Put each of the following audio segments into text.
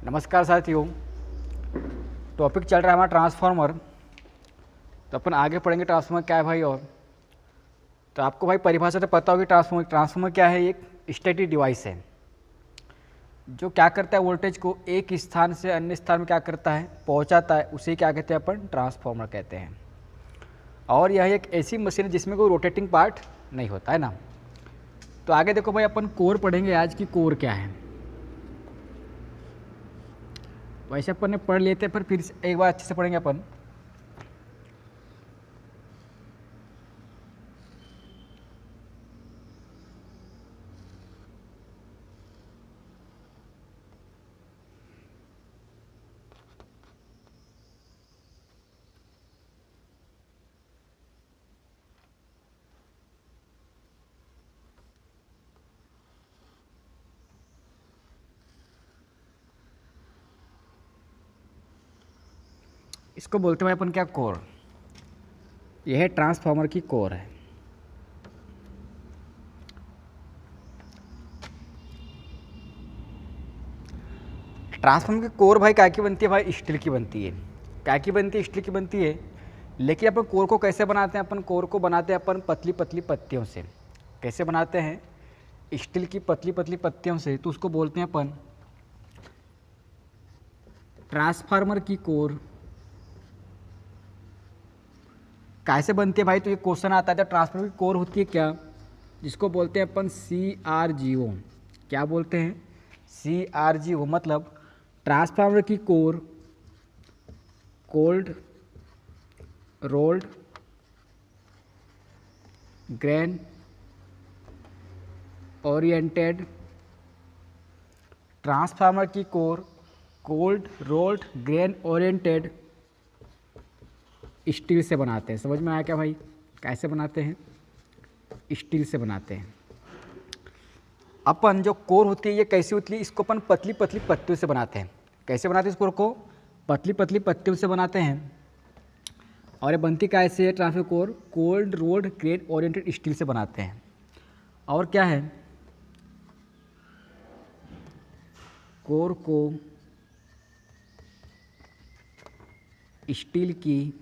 नमस्कार साथियों। टॉपिक चल रहा है हमारा ट्रांसफार्मर। तो अपन आगे पढ़ेंगे ट्रांसफार्मर क्या है भाई। और तो आपको भाई परिभाषा तो पता होगी। ट्रांसफार्मर क्या है? एक स्टैटिक डिवाइस है जो क्या करता है, वोल्टेज को एक स्थान से अन्य स्थान में क्या करता है, पहुंचाता है। उसे क्या कहते हैं अपन? ट्रांसफार्मर कहते हैं। और यह एक ऐसी मशीन है जिसमें कोई रोटेटिंग पार्ट नहीं होता है ना। तो आगे देखो भाई, अपन कोर पढ़ेंगे आज की। कोर क्या है वैसे अपन ने पढ़ लेते हैं, पर फिर एक बार अच्छे से पढ़ेंगे अपन। इसको बोलते हैं अपन क्या? कोर। यह है ट्रांसफार्मर की कोर है। ट्रांसफार्मर की कोर भाई क्या की बनती है? भाई स्टील की बनती है। क्या की बनती है? स्टील की बनती है। लेकिन अपन कोर को कैसे बनाते हैं? अपन कोर को बनाते हैं अपन पतली पतली पत्तियों से। कैसे बनाते हैं? स्टील की पतली पतली पत्तियों से। तो उसको बोलते हैं अपन ट्रांसफार्मर की कोर। कैसे बनती है भाई? तो ये क्वेश्चन आता है जब ट्रांसफार्मर की कोर होती है क्या, जिसको बोलते हैं अपन CRGO। क्या बोलते हैं? CRGO। मतलब ट्रांसफार्मर की core cold rolled grain oriented. Transformer की core cold rolled grain oriented steel से बनाते हैं। समझ में आया क्या भाई? कैसे बनाते हैं? स्टील से बनाते हैं। अपन जो कोर होती है ये कैसी होती है? इसको अपन पतली पतली पत्तियों से बनाते हैं। कैसे बनाते हैं इस कोर को? पतली पतली पत्तियों से बनाते हैं। और ये बनती कैसे है? Transformer core cold rolled grain oriented steel से बनाते हैं। और क्या है? कोर को स्टील की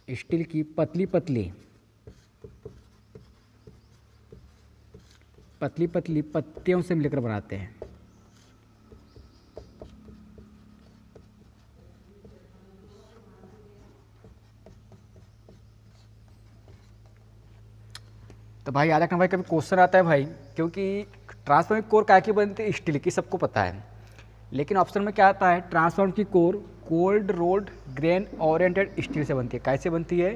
पतली पतली पत्तियों से मिलकर बनाते हैं। तो भाई याद रखना भाई, कभी क्वेश्चन आता है भाई, क्योंकि ट्रांसफार्मर की कोर क्या की बनती है? स्टील की, सबको पता है। लेकिन ऑप्शन में क्या आता है? ट्रांसफार्मर की core cold rolled grain oriented steel से बनती है। कैसे बनती है?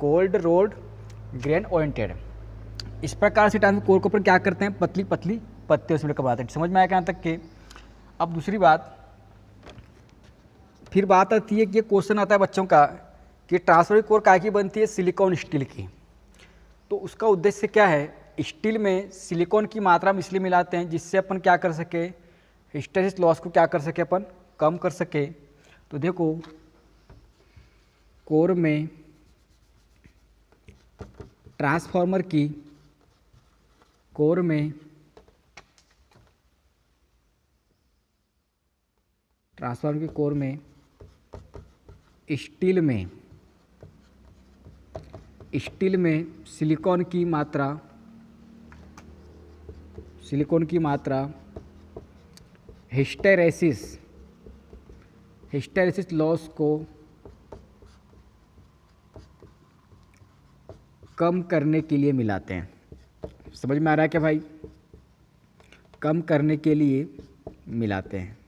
Cold rolled grain oriented. इस प्रकार से ट्रांसफार्मर कोर को अपन क्या करते हैं? पतली पतली पत्तियों से मिलकर बनाते हैं। समझ में आया यहाँ तक के? अब दूसरी बात, फिर बात आती है कि ये क्वेश्चन आता है बच्चों का कि ट्रांसफार्मर की कोर क्या की बनती है? सिलिकॉन स्टील की। तो उसका उद्देश्य क्या है? स्टील में सिलिकॉन की मात्रा हम इसलिए मिलाते हैं जिससे अपन क्या कर सके, हिस्टैरिसीस लॉस को क्या कर सके, अपन कम कर सके। तो देखो, कोर में ट्रांसफार्मर की कोर में स्टील में सिलिकॉन की मात्रा हिस्टैरिसीस लॉस को कम करने के लिए मिलाते हैं। समझ में आ रहा है क्या भाई? कम करने के लिए मिलाते हैं।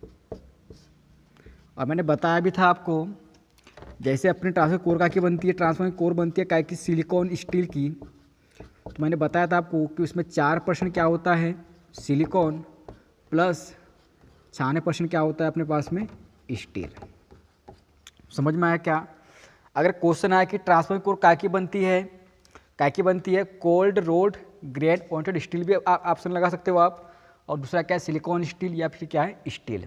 और मैंने बताया भी था आपको, जैसे अपने ट्रांसफार्मर कोर की बनती है, ट्रांसफार्मर कोर बनती है काय की? सिलिकॉन स्टील की। तो मैंने बताया था आपको कि उसमें 4% क्या होता है? सिलिकॉन, प्लस 96% क्या होता है अपने पास में? स्टील। समझ में आया क्या? अगर क्वेश्चन आया कि ट्रांसफार्मर कोर काय की बनती है? काय की बनती है? Cold rolled grain oriented steel भी ऑप्शन लगा सकते हो आप। और दूसरा क्या है? सिलिकॉन स्टील, या फिर क्या है? स्टील।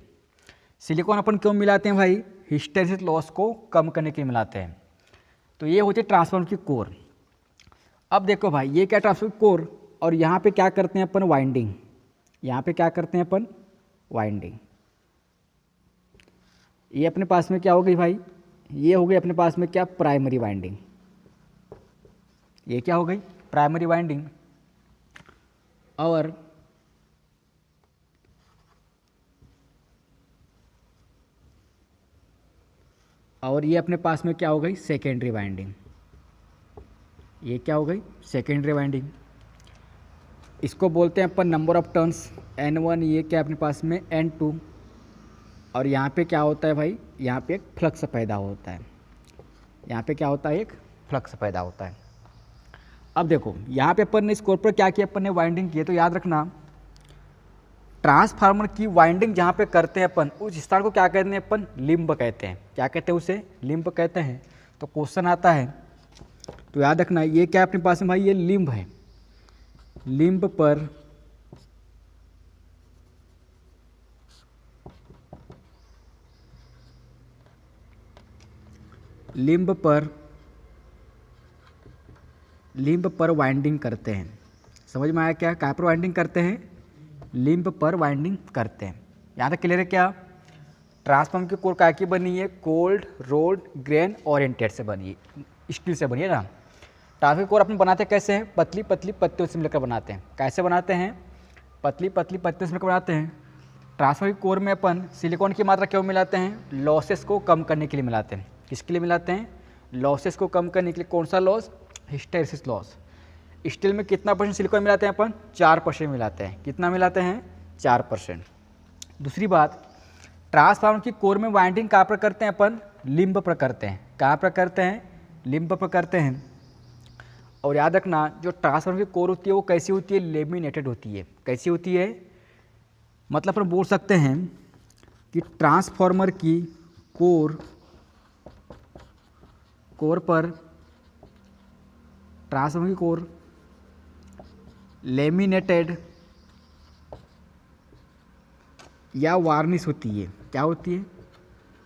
सिलिकॉन अपन क्यों मिलाते हैं भाई? हिस्टैरिसीस लॉस को कम करने के लिए मिलाते हैं। तो ये होती है ट्रांसफार्मर की कोर। अब देखो भाई, ये क्या ट्रांसफार्मर कोर और यहाँ पे क्या करते हैं अपन, वाइंडिंग। यहाँ पे क्या करते हैं अपन, वाइंडिंग। ये अपने पास में क्या हो गई भाई, ये हो गई अपने पास में क्या, प्राइमरी वाइंडिंग। ये क्या हो गई, प्राइमरी वाइंडिंग। और ये अपने पास में क्या हो गई, सेकेंडरी वाइंडिंग। ये क्या हो गई, सेकेंडरी वाइंडिंग। इसको बोलते हैं अपन नंबर ऑफ टर्न्स N1। ये क्या अपने पास में N2। और यहाँ पे क्या होता है भाई, यहाँ पे एक फ्लक्स पैदा होता है। यहाँ पे क्या होता है, एक फ्लक्स पैदा होता है। अब देखो यहाँ पे अपन ने इस कोर पर क्या किया, अपन ने वाइंडिंग की है। तो याद रखना, ट्रांसफार्मर की वाइंडिंग जहाँ पे करते हैं अपन, उस स्थान को क्या कहते हैं अपन, लिंब कहते हैं। क्या कहते हैं उसे, लिंब कहते हैं। तो क्वेश्चन आता है, तो याद रखना ये क्या अपने पास में भाई, ये लिंब है। लिंब पर लिंब पर वाइंडिंग करते हैं। समझ में आया क्या, कहाँ पर वाइंडिंग करते हैं, लिंब पर वाइंडिंग करते हैं। यहाँ तक क्लियर है क्या। ट्रांसफार्मर की कोर काय की बनी है, कोल्ड रोल्ड ग्रेन ओरिएंटेड से बनी है, स्टील से बनी है ना। ट्रांसफार्मर की कोर अपन बनाते कैसे हैं, पतली पतली पत्तियों से मिलकर बनाते हैं। कैसे बनाते हैं, पतली पतली पत्तियों से मिलकर बनाते हैं। ट्रांसफार्मर की कोर में अपन सिलिकॉन की मात्रा क्यों मिलाते हैं, लॉसेस को कम करने के लिए मिलाते हैं। किसके लिए मिलाते हैं, लॉसेस को कम करने के लिए। कौन सा लॉस, हिस्टैरिसीस लॉस। स्टील में कितना परसेंट सिलिकॉन मिलाते हैं अपन, 4% मिलाते हैं। कितना मिलाते हैं, 4%। दूसरी बात, ट्रांसफार्मर की कोर में वाइंडिंग कहाँ पर करते हैं अपन, लिंब पर करते हैं। कहाँ पर करते हैं, लिंब पर करते हैं। और याद रखना, जो ट्रांसफार्मर की कोर होती है वो कैसी होती है, लेमिनेटेड होती है। कैसी होती है, मतलब अपन बोल सकते हैं कि ट्रांसफार्मर की कोर पर, ट्रांसफार्मर की कोर लेमिनेटेड या वार्निश होती है। क्या होती है,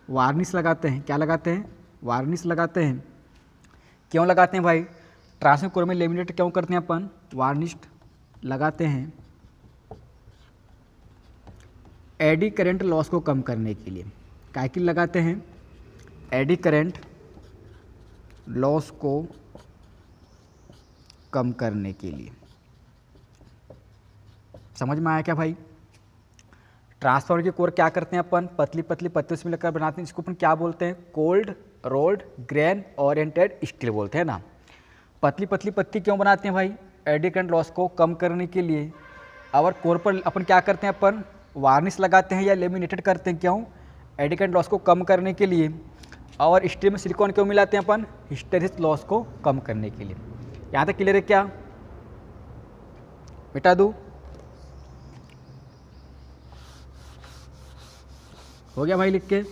वार्निश लगाते हैं। क्या लगाते हैं, वार्निश लगाते हैं। क्यों लगाते हैं भाई, ट्रांसफार्मर कोर में लेमिनेटेड क्यों करते हैं अपन, वार्निश लगाते हैं एडी करंट लॉस को कम करने के लिए। क्या के लिए लगाते हैं, एडी करंट लॉस को कम करने के लिए। समझ में आया क्या भाई। ट्रांसफार्मर की कोर क्या करते हैं अपन, पतली पतली पत्तियों से मिलकर बनाते हैं। इसको अपन क्या बोलते हैं, cold rolled grain oriented steel बोलते हैं ना। पतली पतली पत्ती क्यों बनाते हैं भाई, एडी करंट लॉस को कम करने के लिए। और कोर पर अपन क्या करते हैं, अपन वार्निश लगाते हैं या लेमिनेटेड करते हैं। क्यों, एडी करंट लॉस को कम करने के लिए। और स्टील में सिलिकॉन क्यों मिलाते हैं अपन, हिस्टैरिसीस लॉस को कम करने के लिए। यहाँ तक क्लियर है क्या, मिटा दूँ, हो गया भाई लिख के।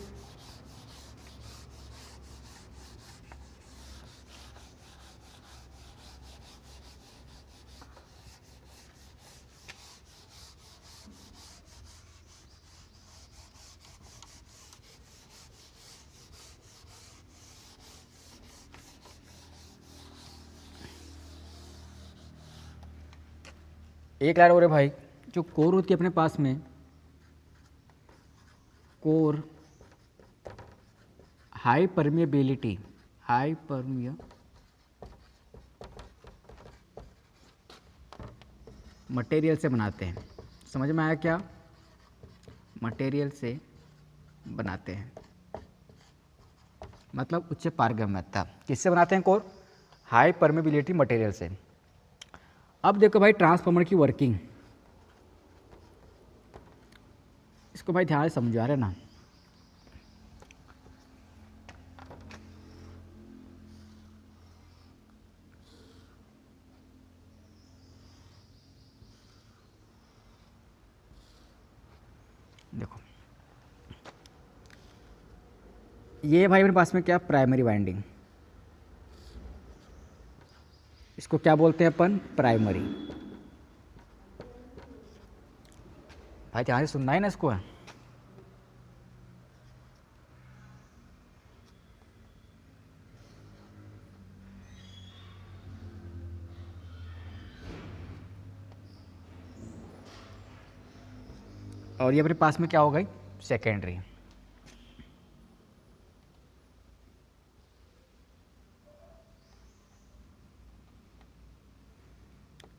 एक लाइन और है भाई, जो कोर होती है अपने पास में, core high permeability, high permeability material से बनाते हैं। समझ में आया क्या, मटेरियल से बनाते हैं, मतलब उच्च पारगम्यता। किससे बनाते हैं कोर, हाई परमिएबिलिटी मटेरियल से। अब देखो भाई ट्रांसफार्मर की वर्किंग, इसको भाई ध्यान से समझा रहे ना। देखो ये भाई मेरे पास में क्या, प्राइमरी वाइंडिंग। इसको क्या बोलते हैं अपन, प्राइमरी। भाई ध्यान से सुनना है ना इसको। और ये अपने पास में क्या हो गई, सेकेंडरी।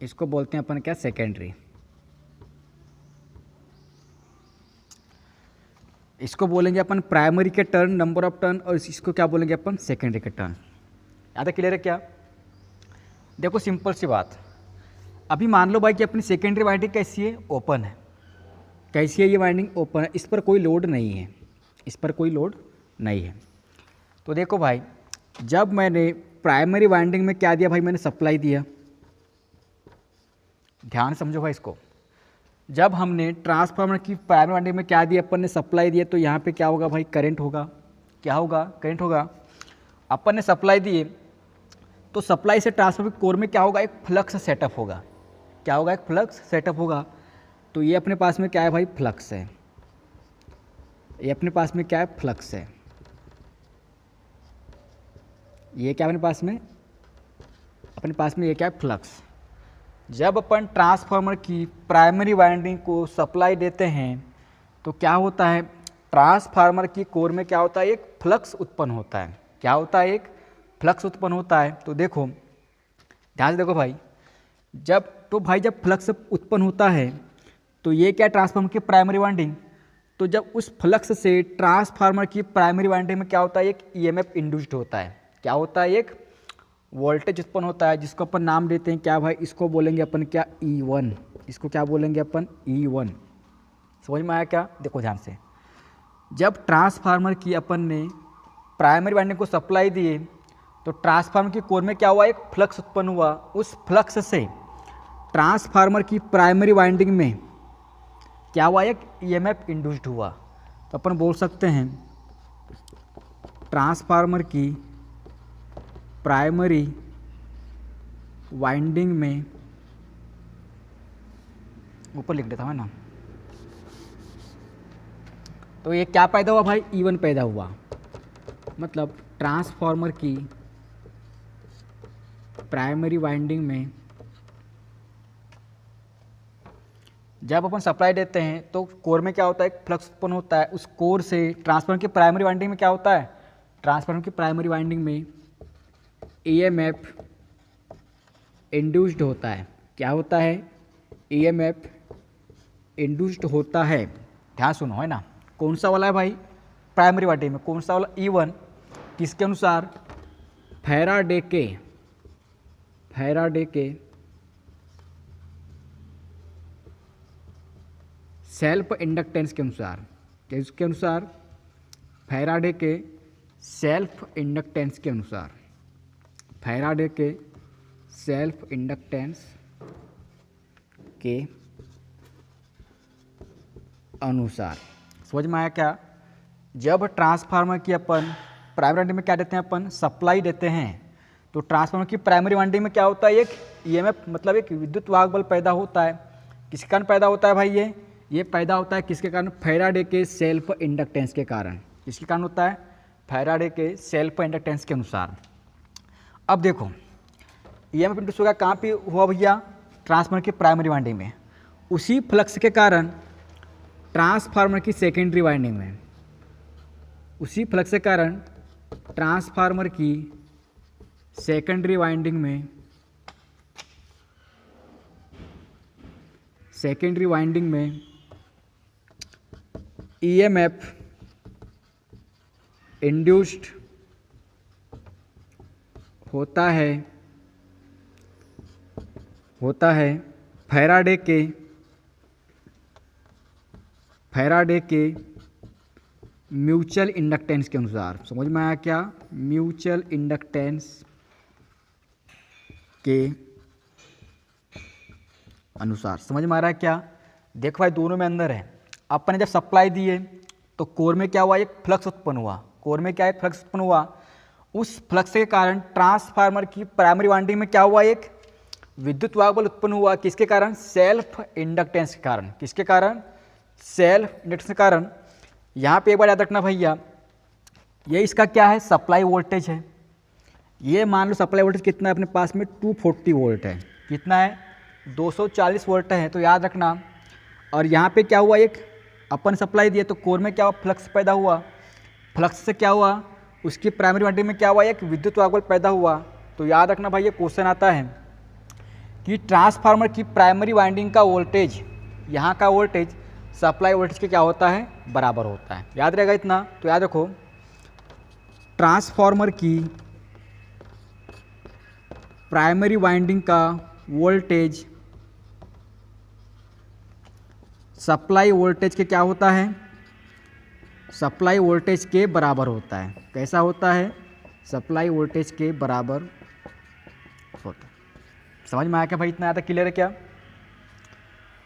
इसको बोलते हैं अपन क्या, सेकेंडरी। इसको बोलेंगे अपन प्राइमरी के टर्न, नंबर ऑफ टर्न, और इसको क्या बोलेंगे अपन, सेकेंडरी के टर्न। याद है, क्लियर है क्या? देखो सिंपल सी बात, अभी मान लो भाई कि अपनी सेकेंडरी वाइंडिंग कैसी है, ओपन है। कैसी है ये वाइंडिंग, ओपन है, इस पर कोई लोड नहीं है, इस पर कोई लोड नहीं है। तो देखो भाई, जब मैंने प्राइमरी वाइंडिंग में क्या दिया भाई, मैंने सप्लाई दिया। ध्यान समझो भाई इसको, जब हमने ट्रांसफार्मर की प्राइमरी वाइंडिंग में क्या दिया, अपन ने सप्लाई दिया, तो यहाँ पे क्या होगा भाई, करंट होगा। क्या होगा, करंट होगा। अपन ने सप्लाई दिए तो सप्लाई से ट्रांसफार्मर कोर में क्या होगा, एक फ्लक्स सेटअप होगा। क्या होगा, एक फ्लक्स सेटअप होगा। तो ये अपने पास में क्या है भाई, फ्लक्स है। ये अपने पास में क्या है, फ्लक्स है। ये क्या अपने पास में, अपने पास में ये क्या है, फ्लक्स। जब अपन ट्रांसफार्मर की प्राइमरी वाइंडिंग को सप्लाई देते हैं तो क्या होता है, ट्रांसफार्मर की कोर में क्या होता है, एक फ्लक्स उत्पन्न होता है। क्या होता है, एक फ्लक्स उत्पन्न होता है। तो देखो ध्यान से देखो भाई, जब फ्लक्स उत्पन्न होता है तो ये क्या, ट्रांसफार्मर की प्राइमरी वाइंडिंग। तो जब उस फ्लक्स से ट्रांसफार्मर की प्राइमरी वाइंडिंग में क्या होता है, एक ईएमएफ इंड्यूस्ड होता है। क्या होता है, एक वोल्टेज उत्पन्न होता है, जिसको अपन नाम देते हैं क्या भाई, इसको बोलेंगे अपन क्या, E1। इसको क्या बोलेंगे अपन, E1। समझ में आया क्या? देखो ध्यान से, जब ट्रांसफार्मर की अपन ने प्राइमरी वाइंडिंग को सप्लाई दिए तो ट्रांसफार्मर की कोर में क्या हुआ, एक फ्लक्स उत्पन्न हुआ। उस फ्लक्स से ट्रांसफार्मर की प्राइमरी वाइंडिंग में क्या हुआ, एक ईएमएफ इंड्यूस्ड हुआ। तो अपन बोल सकते हैं ट्रांसफार्मर की प्राइमरी वाइंडिंग में, ऊपर लिख देता हूँ ना, तो ये क्या पैदा हुआ भाई, E1 पैदा हुआ। मतलब ट्रांसफार्मर की प्राइमरी वाइंडिंग में जब अपन सप्लाई देते हैं तो कोर में क्या होता है, एक फ्लक्स उत्पन्न होता है। उस कोर से ट्रांसफार्मर की प्राइमरी वाइंडिंग में क्या होता है, ट्रांसफार्मर की प्राइमरी वाइंडिंग में ईएमएफ इंड्यूस्ड होता है। क्या होता है, ईएमएफ इंड्यूस्ड होता है। ध्यान सुनो, है ना, कौन सा वाला है भाई, प्राइमरी वाइंडिंग में कौन सा वाला, E1। किसके अनुसार, फैराडे के सेल्फ इंडक्टेंस के अनुसार। किसके अनुसार, फैराडे के सेल्फ इंडक्टेंस के अनुसार। फैराडे के सेल्फ इंडक्टेंस के अनुसार। समझ में आया क्या? जब ट्रांसफार्मर की अपन प्राइमरी वाइंडिंग में क्या देते हैं, अपन सप्लाई देते हैं, तो ट्रांसफार्मर की प्राइमरी वाइंडिंग में क्या होता है, एक ईएमएफ मतलब एक विद्युत वाहक बल पैदा होता है। किसके कारण पैदा होता है भाई, ये पैदा होता है किसके कारण, फैराडे के सेल्फ इंडक्टेंस के कारण। किसके कारण होता है, फैराडे के सेल्फ इंडक्टेंस के अनुसार। अब देखो ईएमएफ इंड्यूस होगा कहाँ पे हुआ भैया, ट्रांसफार्मर की प्राइमरी वाइंडिंग में। उसी फ्लक्स के कारण ट्रांसफार्मर की सेकेंडरी वाइंडिंग में, उसी फ्लक्स के कारण ट्रांसफार्मर की सेकेंडरी वाइंडिंग में, सेकेंडरी वाइंडिंग में ईएमएफ इंड्यूस्ड होता है फैराडे के म्यूचुअल इंडक्टेंस के अनुसार। समझ में आया क्या, म्यूचुअल इंडक्टेंस के अनुसार। समझ में आ रहा है क्या? देखो भाई दोनों में अंदर है। अपन ने जब सप्लाई दी है तो कोर में क्या हुआ, एक फ्लक्स उत्पन्न हुआ। कोर में क्या है, फ्लक्स उत्पन्न हुआ। उस फ्लक्स के कारण ट्रांसफार्मर की प्राइमरी वाइंडिंग में क्या हुआ, एक विद्युत वाहक बल उत्पन्न हुआ। किसके कारण, सेल्फ इंडक्टेंस के कारण। किसके कारण, सेल्फ इंडक्टेंस के कारण। यहाँ पे एक बार याद रखना भैया, ये इसका क्या है, सप्लाई वोल्टेज है। ये मान लो सप्लाई वोल्टेज कितना है अपने पास में, 240 वोल्ट है। कितना है, 240 वोल्ट है, तो याद रखना। और यहाँ पे क्या हुआ, एक अपन सप्लाई दिए तो कोर में क्या हुआ, फ्लक्स पैदा हुआ, फ्लक्स से क्या हुआ, उसकी प्राइमरी वाइंडिंग में क्या हुआ, एक विद्युत वाहक बल पैदा हुआ। तो याद रखना भाई, ये क्वेश्चन आता है कि ट्रांसफार्मर की प्राइमरी वाइंडिंग का वोल्टेज, यहाँ का वोल्टेज सप्लाई वोल्टेज के क्या होता है, बराबर होता है। याद रहेगा इतना। तो याद रखो, ट्रांसफार्मर की प्राइमरी वाइंडिंग का वोल्टेज सप्लाई वोल्टेज के क्या होता है, सप्लाई वोल्टेज के बराबर होता है। कैसा होता है, सप्लाई वोल्टेज के बराबर होता है। समझ में आया क्या भाई, इतना ज़्यादा क्लियर है क्या।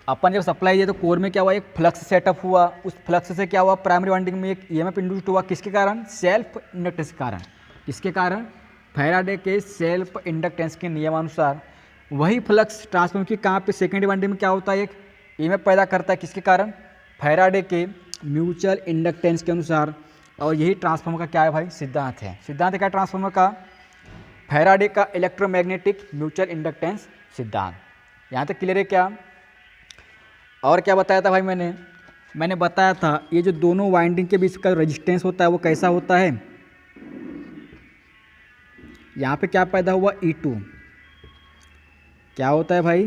अपन जब सप्लाई दिया तो कोर में क्या हुआ, एक फ्लक्स सेटअप हुआ, उस फ्लक्स से क्या हुआ, प्राइमरी वाइंडिंग में एक ईएमएफ इंड्यूस्ड हुआ। किसके कारण, सेल्फ इंडक्टेंस के कारण। किसके कारण, फैराडे के सेल्फ इंडक्टेंस के नियमानुसार वही फ्लक्स ट्रांसफार्मर की कहाँ पे, सेकेंडरी वाइंडिंग में क्या होता है, एक ईएमएफ पैदा करता है। किसके कारण, फैराडे के म्यूचुअल इंडक्टेंस के अनुसार। और यही ट्रांसफार्मर का क्या है भाई, सिद्धांत है। सिद्धांत क्या ट्रांसफार्मर का, फैराडे का इलेक्ट्रोमैग्नेटिक म्यूचुअल इंडक्टेंस सिद्धांत। यहाँ तक क्लियर है क्या। और क्या बताया था भाई, मैंने बताया था ये जो दोनों वाइंडिंग के बीच का रेजिस्टेंस होता है वो कैसा होता है। यहाँ पे क्या पैदा हुआ, E2 क्या होता है भाई,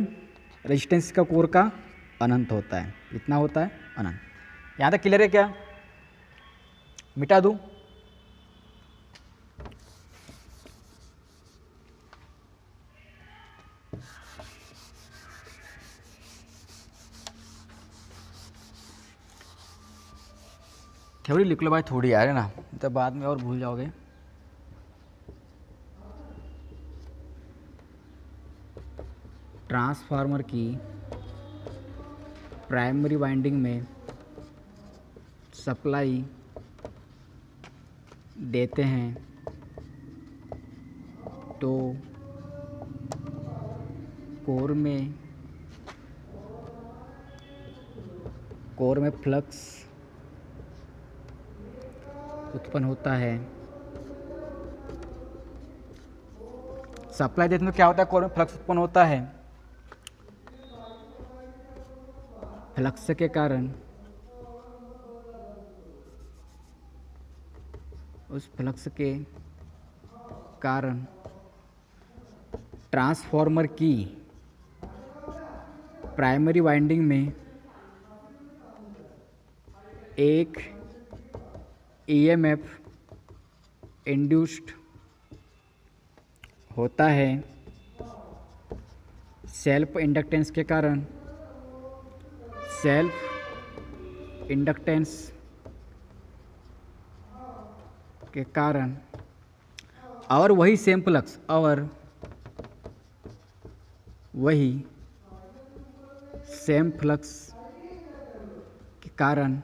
रेजिस्टेंस का कोर का अनंत होता है। कितना होता है, अनंत। यहाँ तक क्लियर है क्या, मिटा दूँ। थ्योरी लिख लो भाई थोड़ी यार, है ना, तो बाद में और भूल जाओगे। ट्रांसफार्मर की प्राइमरी वाइंडिंग में सप्लाई देते हैं तो कोर में फ्लक्स उत्पन्न होता है। सप्लाई देते हैं तो क्या होता है, कोर में फ्लक्स उत्पन्न होता है। फ्लक्स के कारण, उस फ्लक्स के कारण ट्रांसफार्मर की प्राइमरी वाइंडिंग में एक ईएमएफ इंड्यूस्ड होता है। सेल्फ इंडक्टेंस के कारण, सेल्फ इंडक्टेंस के कारण, और वही सेम फ्लक्स, और वही सेम फ्लक्स के कारण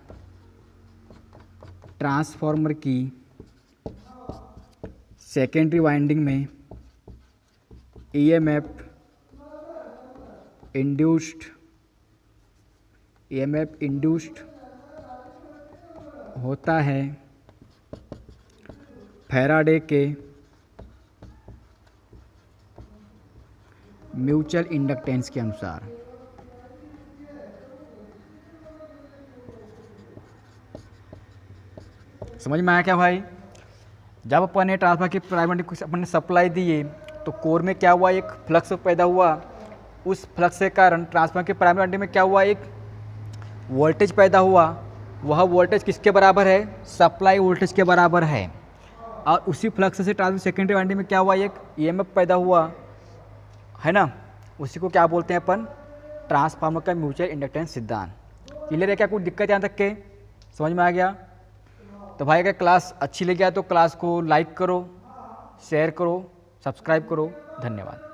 ट्रांसफार्मर की सेकेंडरी वाइंडिंग में ईएमएफ इंड्यूस्ड होता है फैराडे के म्यूचुअल इंडक्टेंस के अनुसार। समझ में आया क्या भाई। जब अपन ने ट्रांसफार्मर की प्राइमरी को अपन ने सप्लाई दिए तो कोर में क्या हुआ, एक फ्लक्स पैदा हुआ। उस फ्लक्स के कारण ट्रांसफार्मर की प्राइमरी वाइंडिंग में क्या हुआ, एक वोल्टेज पैदा हुआ। वह वोल्टेज किसके बराबर है, सप्लाई वोल्टेज के बराबर है। और उसी फ्लक्स से ट्रांसफार्मर सेकेंडरी वाइंडिंग में क्या हुआ, एक ईएमएफ पैदा हुआ, है ना। उसी को क्या बोलते हैं अपन, ट्रांसफार्मर का म्यूचुअल इंडक्टेंस सिद्धांत। क्लियर है क्या, कुछ दिक्कत यहाँ तक के समझ में आ गया। तो भाई अगर क्लास अच्छी लगी तो क्लास को लाइक करो, शेयर करो, सब्सक्राइब करो। धन्यवाद।